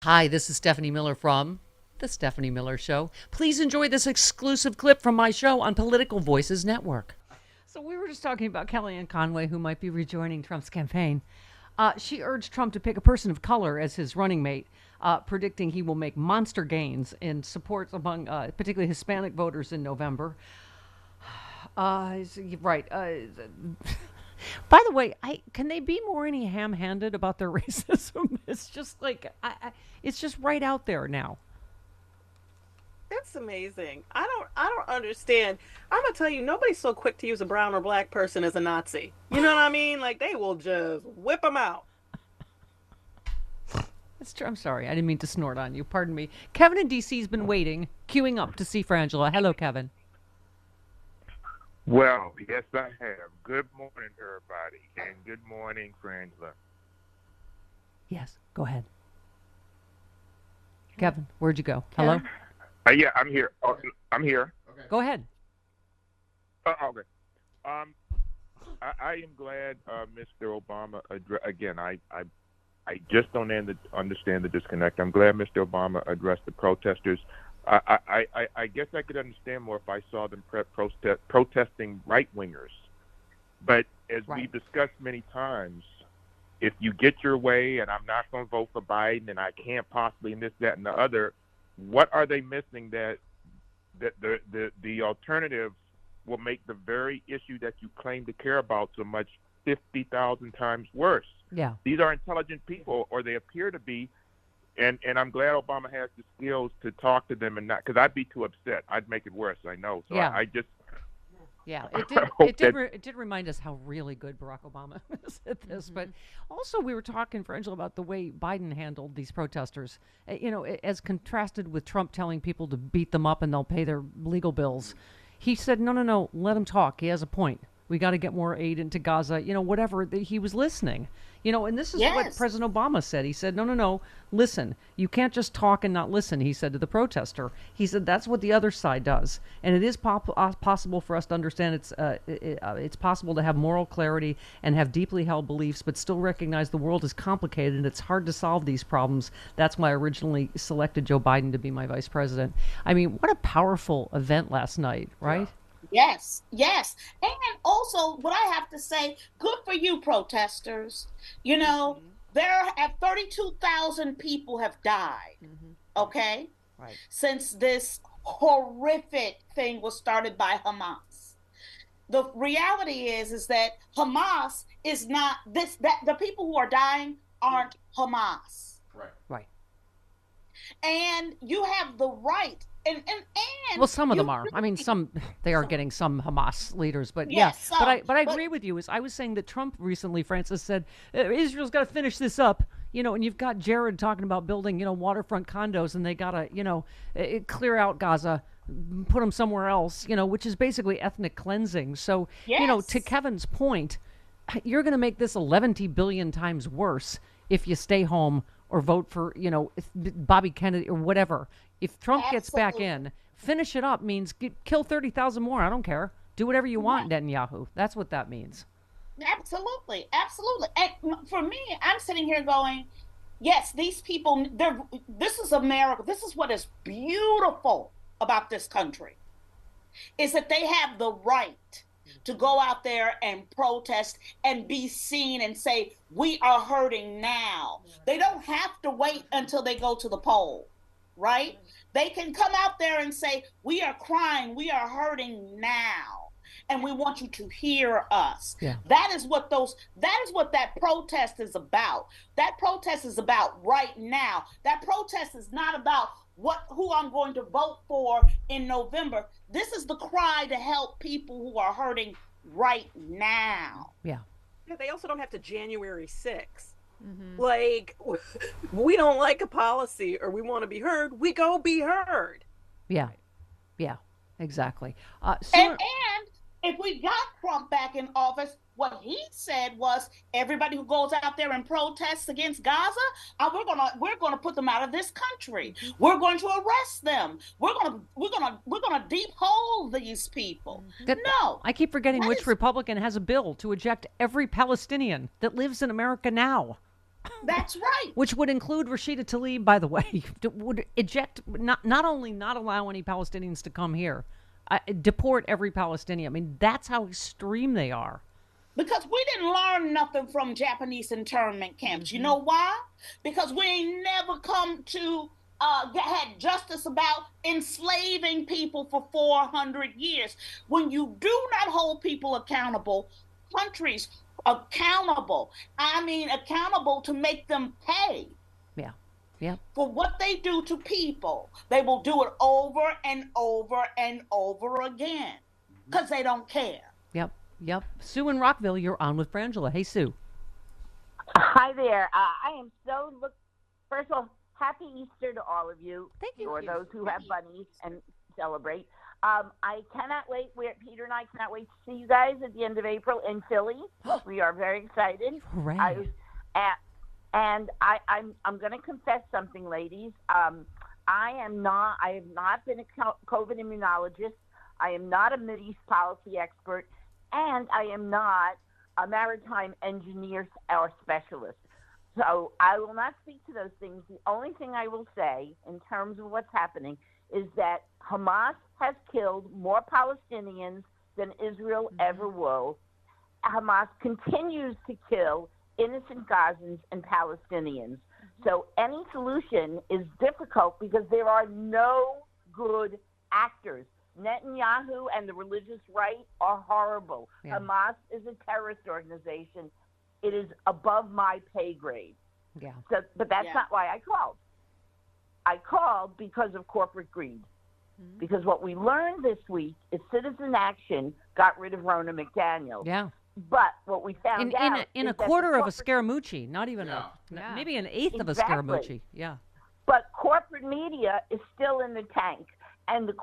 Hi, this is Stephanie Miller from The Stephanie Miller Show. Please enjoy this exclusive clip from my show on Political Voices Network. So, we were just talking about Kellyanne Conway, who might be rejoining Trump's campaign. She urged Trump to pick a person of color as his running mate, predicting he will make monster gains in support among particularly Hispanic voters in November. Right. By the way, can they be more any ham-handed about their racism? It's just like it's just right out there now. That's amazing. I don't understand. I'm gonna tell you, nobody's so quick to use a brown or black person as a Nazi. You know what I mean? Like they will just whip them out. It's true. I'm sorry, I didn't mean to snort on you. Pardon me. Kevin in DC's been waiting, queuing up to see Frangela. Hello, Kevin. Well, yes, I have. Good morning, everybody, and good morning, Frangela. Yes, go ahead. Kevin, where'd you go? Hello? Yeah, I'm here. I'm here. Go ahead. Okay. I am glad Mr. Obama, again, I just don't understand the disconnect. I'm glad Mr. Obama addressed the protesters. I guess I could understand more if I saw them protesting right-wingers. But as we've discussed many times, if you get your way and I'm not going to vote for Biden and I can't possibly and this, that, and the other, what are they missing that the alternative will make the very issue that you claim to care about so much 50,000 times worse? Yeah. These are intelligent people, or they appear to be. And I'm glad Obama has the skills to talk to them and not, because I'd be too upset. I'd make it worse, I know. So Yeah. I just. Yeah, it did remind us how really good Barack Obama is at this. Mm-hmm. But also, we were talking, for Angela, about the way Biden handled these protesters. As contrasted with Trump telling people to beat them up and they'll pay their legal bills. He said, no, let him talk. He has a point. We got to get more aid into Gaza. Whatever. He was listening. And this is what President Obama said. He said, no, listen. You can't just talk and not listen, he said to the protester. He said that's what the other side does. And it is possible for us to understand it's possible to have moral clarity and have deeply held beliefs, but still recognize the world is complicated and it's hard to solve these problems. That's why I originally selected Joe Biden to be my vice president. I mean, what a powerful event last night, right? Yeah. Yes. And also, what I have to say, good for you, protesters. There have 32,000 people have died, okay? Right. Since this horrific thing was started by Hamas. The reality is that Hamas is not the people who are dying aren't Hamas. Right. And you have the right. And well, some of them are. I mean, they are getting some Hamas leaders, but yes, yeah. But I agree with you. I was saying that Trump recently, Francis, said Israel's got to finish this up. And you've got Jared talking about building, waterfront condos, and they got to, clear out Gaza, put them somewhere else, which is basically ethnic cleansing. So, to Kevin's point, you're going to make this 11 billion times worse if you stay home or vote for, Bobby Kennedy or whatever. If Trump gets back in, finish it up means kill 30,000 more. I don't care. Do whatever you want, Netanyahu. That's what that means. Absolutely. And for me, I'm sitting here going, yes, these people, this is America. This is what is beautiful about this country, is that they have the right to go out there and protest and be seen and say, we are hurting now. They don't have to wait until they go to the poll. Right? They can come out there and say, we are crying, we are hurting now, and we want you to hear us. Yeah. That is what that protest is about. That protest is about right now. That protest is not about who I'm going to vote for in November. This is the cry to help people who are hurting right now. Yeah. They also don't have to January 6th. Like, we don't like a policy or we want to be heard, we go be heard. Yeah, exactly. And if we got Trump back in office, what he said was everybody who goes out there and protests against Gaza, we're gonna put them out of this country. We're going to arrest them. We're gonna deep hole these people. No, I keep forgetting which Republican has a bill to eject every Palestinian that lives in America now. That's right. Which would include Rashida Tlaib, by the way, would eject, not only not allow any Palestinians to come here, deport every Palestinian. I mean, that's how extreme they are. Because we didn't learn nothing from Japanese internment camps. You know why? Because we ain't never come to had justice about enslaving people for 400 years. When you do not hold people accountable, countries accountable, I mean accountable to make them pay. Yeah. For what they do to people, they will do it over and over and over again because they don't care. Yep. Sue in Rockville, you're on with Frangela. Hey, Sue. Hi there. I am so first of all, happy Easter to all of you. Thank you. For those who have bunnies and celebrate. I cannot wait. Peter and I cannot wait to see you guys at the end of April in Philly. We are very excited. Hooray. I'm going to confess something, ladies. I have not been a COVID immunologist. I am not a Mideast policy expert, and I am not a maritime engineer or specialist. So I will not speak to those things. The only thing I will say in terms of what's happening is that Hamas has killed more Palestinians than Israel ever will. Hamas continues to kill innocent Gazans and Palestinians. So any solution is difficult because there are no good actors. Netanyahu and the religious right are horrible. Yeah. Hamas is a terrorist organization. It is above my pay grade. Yeah. So, but that's not why I called. I called because of corporate greed. Because what we learned this week is Citizen Action got rid of Ronna McDaniel. Yeah. But what we found out in a quarter of a Scaramucci, not even maybe an eighth of a Scaramucci. Yeah. But corporate media is still in the tank. And the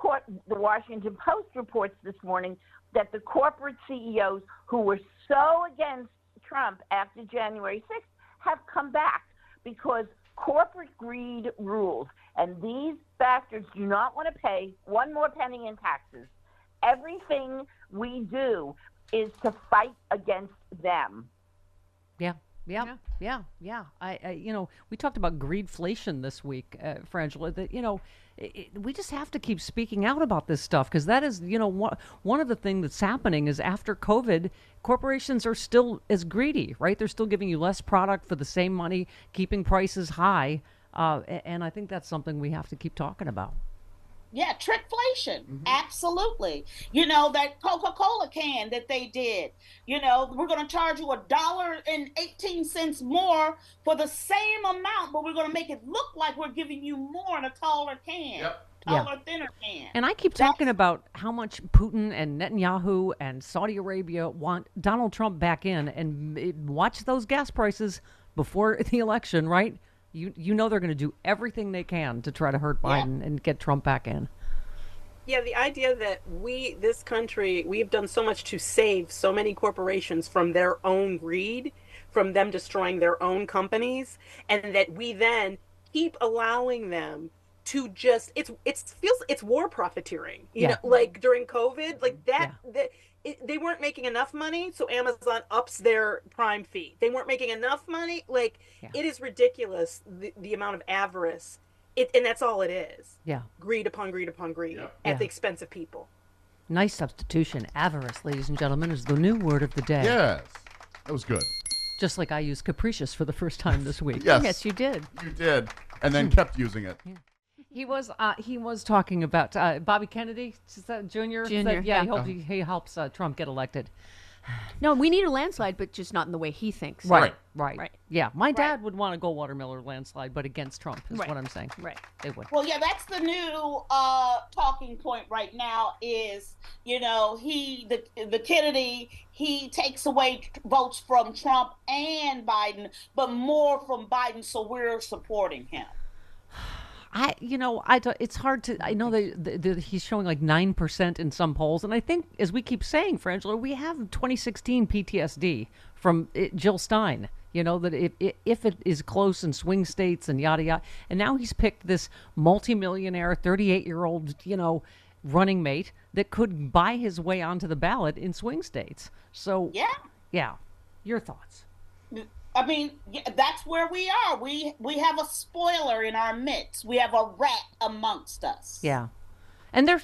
Washington Post reports this morning that the corporate CEOs who were so against Trump after January 6th have come back because corporate greed rules. And these bastards do not want to pay one more penny in taxes. Everything we do is to fight against them. Yeah. We talked about greedflation this week, Frangela, that, we just have to keep speaking out about this stuff because that is, one of the things that's happening is after COVID, corporations are still as greedy, right? They're still giving you less product for the same money, keeping prices high. And I think that's something we have to keep talking about. Yeah, trickflation. Absolutely. That Coca-Cola can that they did. We're going to charge you $1.18 more for the same amount, but we're going to make it look like we're giving you more in a taller can. Taller, thinner can. And I keep talking about how much Putin and Netanyahu and Saudi Arabia want Donald Trump back in, and watch those gas prices before the election, right? You know they're going to do everything they can to try to hurt Biden and get Trump back in. Yeah, the idea that this country, we've done so much to save so many corporations from their own greed, from them destroying their own companies, and that we then keep allowing them to just, it's war profiteering. You know, like during COVID, like that they weren't making enough money, so Amazon ups their Prime fee. They weren't making enough money. Like, it is ridiculous, the amount of avarice. And that's all it is. Yeah. Greed upon greed upon greed at the expense of people. Nice substitution. Avarice, ladies and gentlemen, is the new word of the day. Yes. That was good. Just like I used capricious for the first time this week. Yes, you did. You did. And then kept using it. Yeah. He was talking about Bobby Kennedy Jr. He helps Trump get elected. No, we need a landslide, but just not in the way he thinks. Right. Yeah, my dad would want to go Watermiller landslide, but against Trump is what I'm saying. Right. They would. Well, yeah, that's the new talking point right now is, the Kennedy, he takes away votes from Trump and Biden, but more from Biden, so we're supporting him. It's hard to. I know that he's showing like 9% in some polls, and I think, as we keep saying, Frangela, we have 2016 PTSD from Jill Stein. That if it is close in swing states and yada yada, and now he's picked this multimillionaire 38-year-old running mate that could buy his way onto the ballot in swing states. So yeah, your thoughts? I mean, that's where we are. We have a spoiler in our midst. We have a rat amongst us. Yeah. And there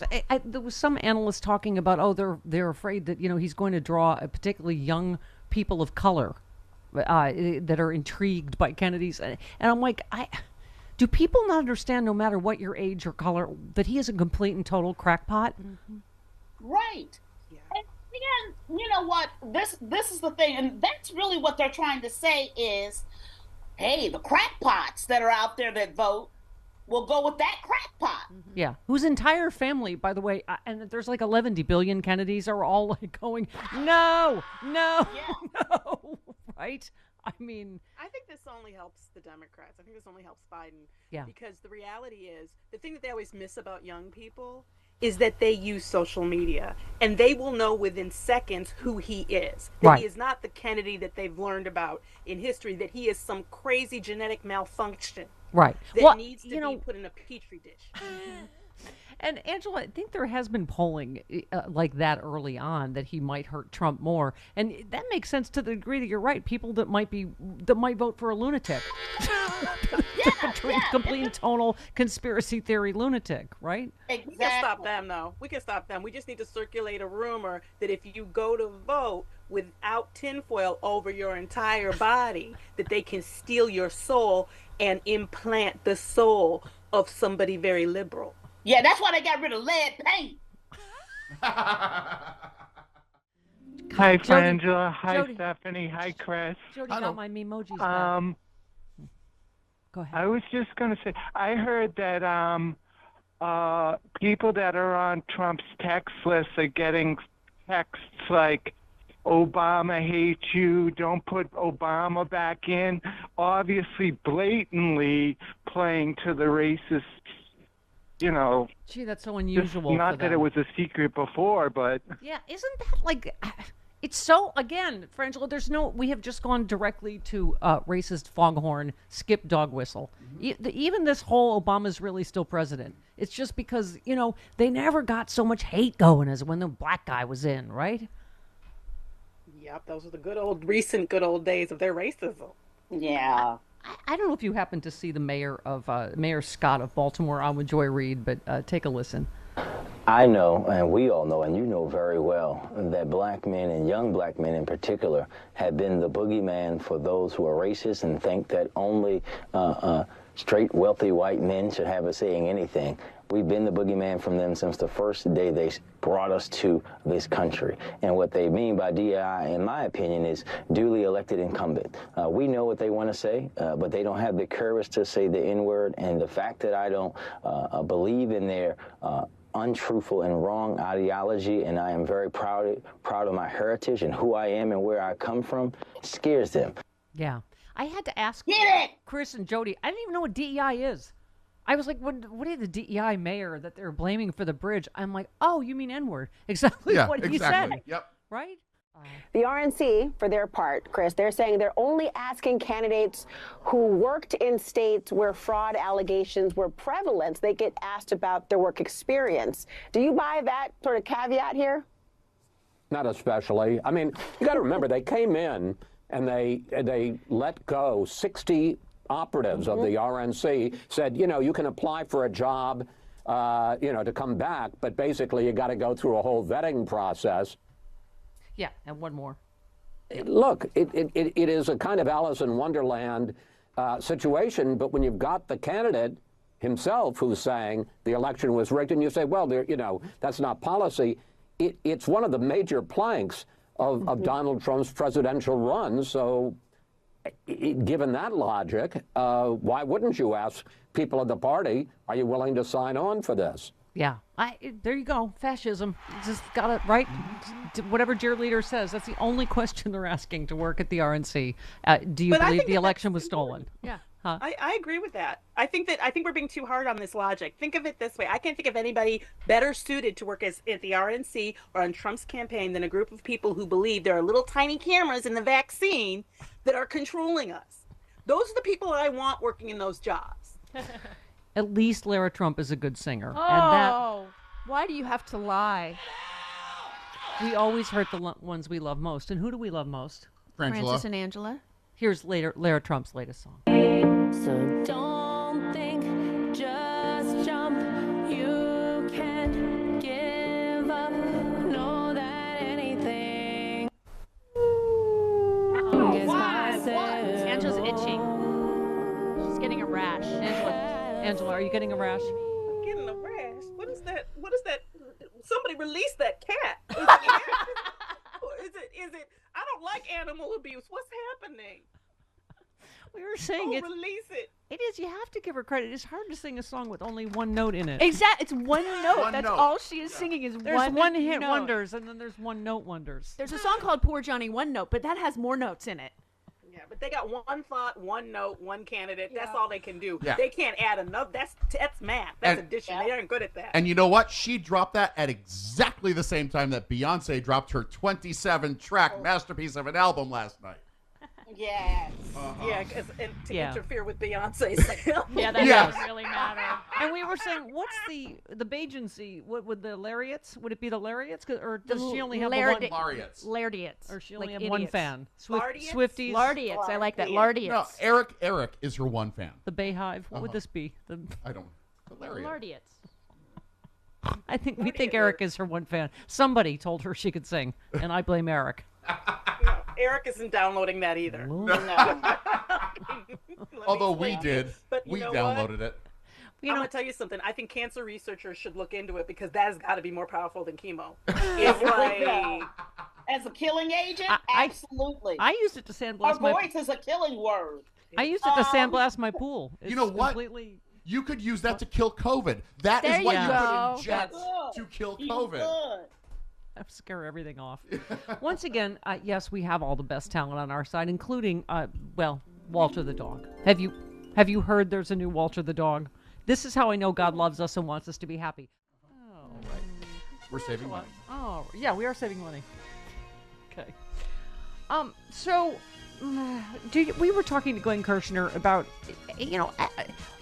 was some analyst talking about, they're afraid that, he's going to draw a particularly young people of color that are intrigued by Kennedy's. And I'm like, do people not understand, no matter what your age or color, that he is a complete and total crackpot? Mm-hmm. Right. Yeah. And again, you know what? This is the thing, and that's really what they're trying to say is, hey, the crackpots that are out there that vote will go with that crackpot. Mm-hmm. Yeah, whose entire family, by the way, and there's like 11 billion Kennedys, are all like going, no, right? I mean, I think this only helps the Democrats. I think this only helps Biden. Yeah. Because the reality is, the thing that they always miss about young people is that they use social media, and they will know within seconds who he is. That he is not the Kennedy that they've learned about in history, that he is some crazy genetic malfunction. Right. That needs to be put in a petri dish. And Angela, I think there has been polling like that early on that he might hurt Trump more, and that makes sense to the degree that you're right. People that might vote for a lunatic, complete and total conspiracy theory lunatic, right? Exactly. We can stop them, though. We can stop them. We just need to circulate a rumor that if you go to vote without tinfoil over your entire body, that they can steal your soul and implant the soul of somebody very liberal. Yeah, that's why they got rid of lead paint. Hi, Jody, Frangela. Hi, Jody. Stephanie. Hi, Chris. Jody got my emojis back. Go ahead. I was just going to say, I heard that people that are on Trump's text list are getting texts like, Obama hates you, don't put Obama back in, obviously blatantly playing to the racist, Gee, that's so unusual. Not that it was a secret before, but... Yeah, isn't that like... It's so, again, Frangela, we have just gone directly to racist foghorn, skip dog whistle. Mm-hmm. Even this whole Obama's really still president. It's just because, they never got so much hate going as when the black guy was in, right? Yep, those were the recent good old days of their racism. Yeah. I don't know if you happen to see the Mayor Scott of Baltimore on with Joy Reid, but take a listen. I know, and we all know, and you know very well, that black men, and young black men in particular, have been the boogeyman for those who are racist and think that only straight, wealthy white men should have a say in anything. We've been the boogeyman from them since the first day they brought us to this country. And what they mean by DEI, in my opinion, is duly elected incumbent. We know what they want to say, but they don't have the courage to say the N-word. And the fact that I don't believe in their untruthful and wrong ideology, and I am very proud of my heritage and who I am and where I come from, scares them. Yeah. I had to ask Chris and Jody, I didn't even know what DEI is. I was like, what is the DEI mayor that they're blaming for the bridge? I'm like, oh, you mean N-word. Exactly what he said. Yep. Right? The RNC, for their part, Chris, they're saying they're only asking candidates who worked in states where fraud allegations were prevalent. They get asked about their work experience. Do you buy that sort of caveat here? Not especially. I mean, you got to remember, they came in and they let go 60 operatives of the RNC, said, you can apply for a job, to come back, but basically you got to go through a whole vetting process. Yeah, and one more. Look, it is a kind of Alice in Wonderland situation, but when you've got the candidate himself who's saying the election was rigged, and you say, well, that's not policy, it's one of the major planks of Donald Trump's presidential run, so given that logic, why wouldn't you ask people at the party, are you willing to sign on for this? Yeah, there you go. Fascism. Just got it right. Whatever your leader says, that's the only question they're asking to work at the RNC. Do you believe the election was stolen? Yeah. Huh? I agree with that. I think we're being too hard on this logic. Think of it this way. I can't think of anybody better suited to work at the RNC or on Trump's campaign than a group of people who believe there are little tiny cameras in the vaccine that are controlling us. Those are the people that I want working in those jobs. At least Lara Trump is a good singer. Oh, why do you have to lie? We always hurt the ones we love most. And who do we love most? Frangela. Francis and Angela. Here's Lara Trump's latest song. So don't think, just jump. You can't give up. Know that anything is possible. Angela's itching. She's getting a rash. Angela, are you getting a rash? I'm getting a rash. What is that? Somebody release that cat. Is it? I don't like animal abuse. What's happening? We were saying it. Release it. It is. You have to give her credit. It's hard to sing a song with only one note in it. Exactly. It's one note. One That's note. all she is singing is There's one hit note. wonders, and then there's one note wonders. There's a song called Poor Johnny One Note, but that has more notes in it. Yeah, but they got one thought, one note, one candidate. That's all they can do. Yeah. They can't add another. That's math. That's And- addition. They aren't good at that. And you know what? She dropped that at exactly the same time that Beyonce dropped her 27-track masterpiece of an album last night. Yes. Yeah, to Yeah. interfere with Beyonce's sale. Yeah, that Yes. doesn't really matter. And we were saying, what's the Bajancy? What would the Lariats? Would it be the Lariats? Or does she only have Lard- one? Laureates. Lardiats. Or she only like have one idiots. fan? Lardiats? Swifties? Lardiats. I like that. Lardiats. Lardiats. No, Eric is her one fan. The Bayhive? What would this be? I don't. Hilarious. Lardiats. I think we think Eric is her one fan. Somebody told her she could sing, and I blame Eric. No, Eric isn't downloading that either. Although we did. But you We know downloaded what? it. I'm going to tell you something. I think cancer researchers should look into it because that has got to be more powerful than chemo. It's like... As a killing agent, I- absolutely. I used it to Her sandblast my. voice is a killing word. I used it to sandblast my pool. It's You know what? Completely. You could use that to kill COVID. That There is what you you go. put in jets Good. to kill You COVID. good. Scare everything off. Once again, yes, we have all the best talent on our side, including, Walter the dog. Have you heard there's a new Walter the dog? This is how I know God loves us and wants us to be happy. Oh, right. We're saving money. Oh, yeah, we are saving money. Okay. We were talking to Glenn Kirshner about,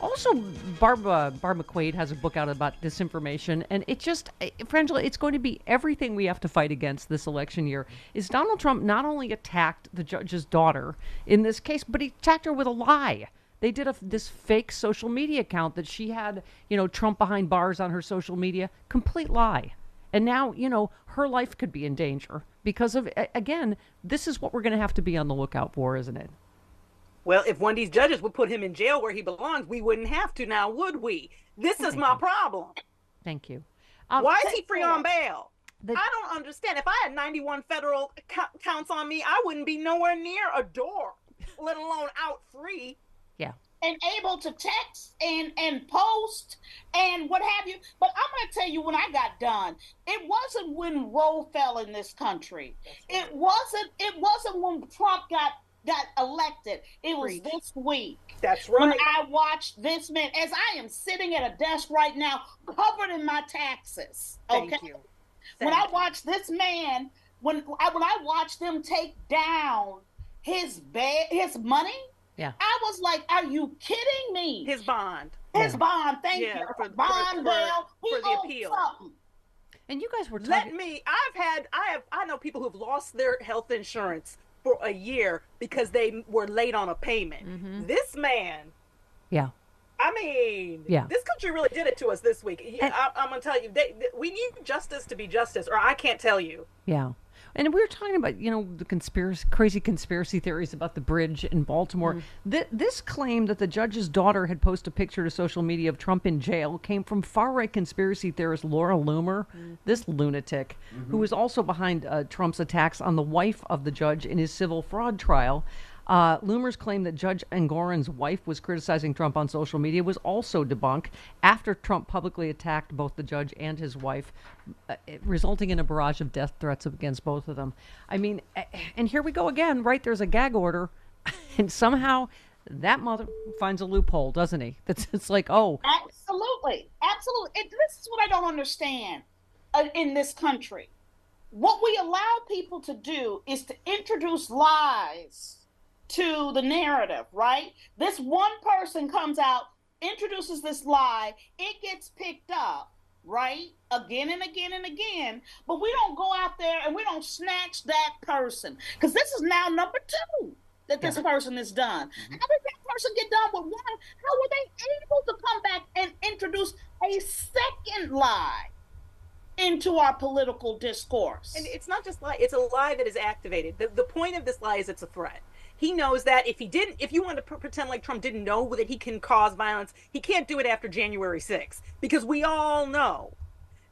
also Barb McQuaid has a book out about disinformation, and it just, Frangela, it's going to be everything we have to fight against this election year. Is Donald Trump not only attacked the judge's daughter in this case, but he attacked her with a lie. They did this fake social media account that she had, Trump behind bars on her social media. Complete lie. And now, her life could be in danger because of, again, this is what we're going to have to be on the lookout for, isn't it? Well, if one of these judges would put him in jail where he belongs, we wouldn't have to now, would we? This is my problem. Thank you. Why is he free on bail? I don't understand. If I had 91 federal counts on me, I wouldn't be nowhere near a door, let alone out free. Yeah. And able to text and post and what have you. But I'm going to tell you when I got done, it wasn't when Roe fell in this country. It wasn't when Trump got elected. It was this week. That's right. When I watched this man, as I am sitting at a desk right now, covered in my taxes. Okay. Thank you. When I watched this man, when I watched them take down his money, yeah, I was like, "Are you kidding me?" His bond. His bond. Thank you. For Bond bail. for the appeal. Something. And you guys were talking. I know people who've lost their health insurance for a year because they were late on a payment. Mm-hmm. This man. Yeah. I mean, this country really did it to us this week. I'm going to tell you, we need justice to be justice, or I can't tell you. Yeah. And we were talking about, the crazy conspiracy theories about the bridge in Baltimore. This claim that the judge's daughter had posted a picture to social media of Trump in jail came from far-right conspiracy theorist Laura Loomer, this lunatic, who was also behind Trump's attacks on the wife of the judge in his civil fraud trial. Loomer's claim that Judge Engoron's wife was criticizing Trump on social media was also debunked after Trump publicly attacked both the judge and his wife, resulting in a barrage of death threats against both of them. I mean, and here we go again, right? There's a gag order, and somehow that mother finds a loophole, doesn't he? It's like, oh. Absolutely. And this is what I don't understand in this country. What we allow people to do is to introduce lies to the narrative, right? This one person comes out, introduces this lie, it gets picked up, right? Again and again and again, but we don't go out there and we don't snatch that person, because this is now number 2. that this person has done. How did that person get done with one? How were they able to come back and introduce a second lie into our political discourse? And it's not just lie, it's a lie that is activated. The point of this lie is it's a threat. He knows that if you want to pretend like Trump didn't know that he can cause violence, he can't do it after January 6th, because we all know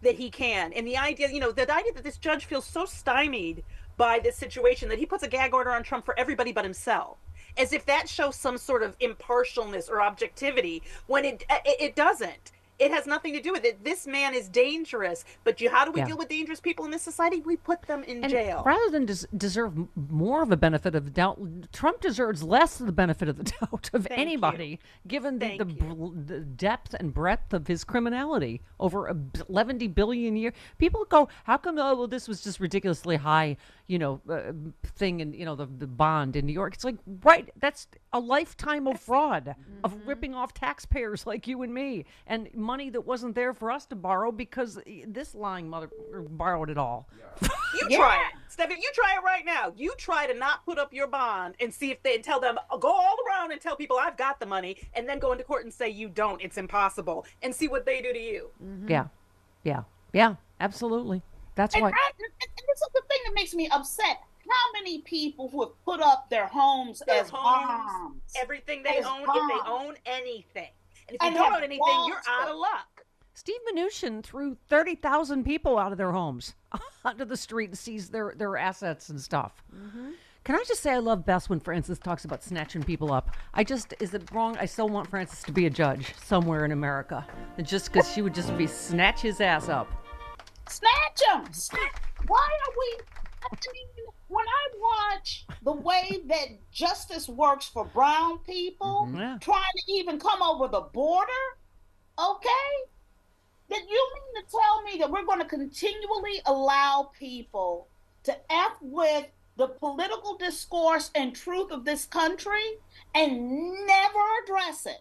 that he can. And the idea that this judge feels so stymied by this situation that he puts a gag order on Trump for everybody but himself, as if that shows some sort of impartialness or objectivity, when it doesn't. It has nothing to do with it. This man is dangerous, but how do we deal with dangerous people in this society? We put them in jail. Rather than deserve more of a benefit of the doubt, Trump deserves less of the benefit of the doubt of anybody, given the depth and breadth of his criminality over 11 billion years. People go, how come, this was just ridiculously high, thing in, the bond in New York. It's like, right, that's a lifetime of fraud, of ripping off taxpayers like you and me, and money that wasn't there for us to borrow because this lying mother borrowed it all. You try it, Stephanie. You try it right now. You try to not put up your bond and see if and tell them, go all around and tell people I've got the money, and then go into court and say you don't. It's impossible, and see what they do to you. Yeah, absolutely. That's why. And this is the thing that makes me upset. How many people who have put up their homes as bombs, everything they own, if they own anything. And if you don't own anything, you're out of luck. Steve Mnuchin threw 30,000 people out of their homes onto the street and seized their assets and stuff. Can I just say I love best when Francis talks about snatching people up? Is it wrong? I still want Francis to be a judge somewhere in America. And just because she would just be snatch his ass up. Snatch him! Why are we... I mean, when I watch the way that justice works for brown people, trying to even come over the border, okay? Then you mean to tell me that we're going to continually allow people to F with the political discourse and truth of this country and never address it?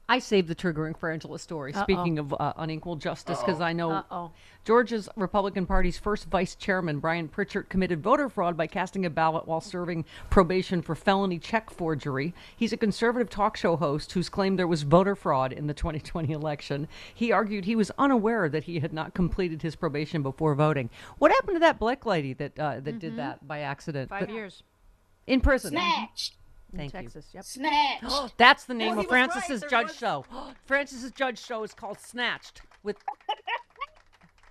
I saved the triggering for Angela's story. Speaking of unequal justice, because I know Georgia's Republican Party's first vice chairman, Brian Pritchard, committed voter fraud by casting a ballot while serving probation for felony check forgery. He's a conservative talk show host who's claimed there was voter fraud in the 2020 election. He argued he was unaware that he had not completed his probation before voting. What happened to that black lady that did that by accident? 5 years. In prison. Snatched. Thank Texas, you. Yep. Snatched. That's the name of Francis's right. judge show. Francis's judge show is called Snatched with